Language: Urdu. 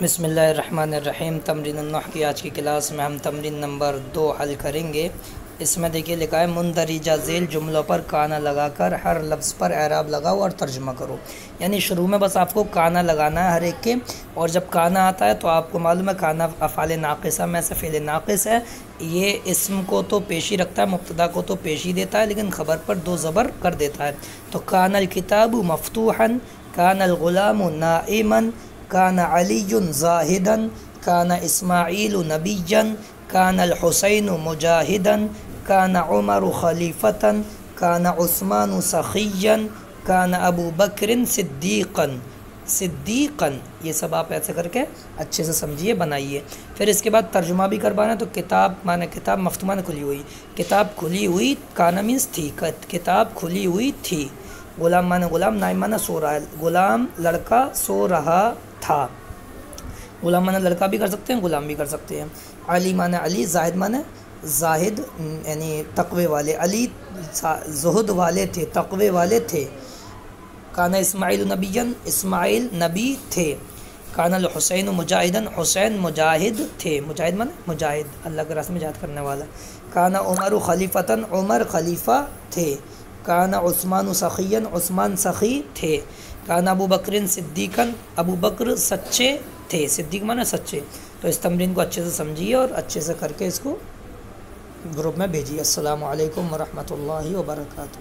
بسم اللہ الرحمن الرحیم۔ تمرین النحو کی آج کی کلاس میں ہم تمرین نمبر 2 حل کریں گے۔ اس میں دیکھیے لکھا ہے مندرجہ ذیل جملوں پر کانا لگا کر ہر لفظ پر اعراب لگاؤ اور ترجمہ کرو۔ یعنی شروع میں بس آپ کو کانا لگانا ہے ہر ایک کے، اور جب کانا آتا ہے تو آپ کو معلوم ہے کانا افعال ناقصہ میں سے فعل ناقص ہے۔ یہ اسم کو تو پیشی رکھتا ہے، مبتدا کو تو پیشی دیتا ہے، لیکن خبر پر دو زبر کر دیتا ہے۔ تو کان الکتاب مفتوحا، کان الغلام نائما، کان علی زاہدا، کان اسماعیل نبیا، کان الحسین مجاہدا، کان عمر خلیفتا، کان عثمان سخیا، کان ابو بکر صدیقا۔ صدیقا یہ سب آپ ایسے کر کے اچھے سے سمجھیے، بنائیے۔ پھر اس کے بعد ترجمہ بھی کروانا۔ تو کتاب معنی کتاب مفتوح معنی کھلی ہوئی، کتاب کھلی ہوئی، کانا مینس تھی، کتاب کھلی ہوئی تھی۔ غلام معنی غلام، نائم معنی سو رہا ہے، غلام لڑکا سو رہا تھا۔ غلام معنی لڑکا بھی کر سکتے ہیں، غلام بھی کر سکتے ہیں۔ علی معنی علی، زاہد معنی زاہد یعنی تقوی والے، علی زہد والے تھے، تقوی والے تھے۔ کانا اسماعیل نبیًا، اسماعیل نبی تھے۔ کانا الحسین مجاہدًا، حسین مجاہد تھے، مجاہد معنی مجاہد، اللہ کے راستے میں جہاد کرنے والا۔ کانا عمر خلیفتًا، عمر خلیفہ تھے۔ کانا عثمان سخیًا، عثمان سخی تھے۔ کانا ابو بکر صدیقًا، ابو بکر سچے تھے، صدیق معنی سچے۔ تو اس تمرین کو اچھے سے سمجھیے اور اچھے سے کر کے اس کو گروپ میں بھیجیے۔ السلام علیکم ورحمۃ اللہ وبرکاتہ۔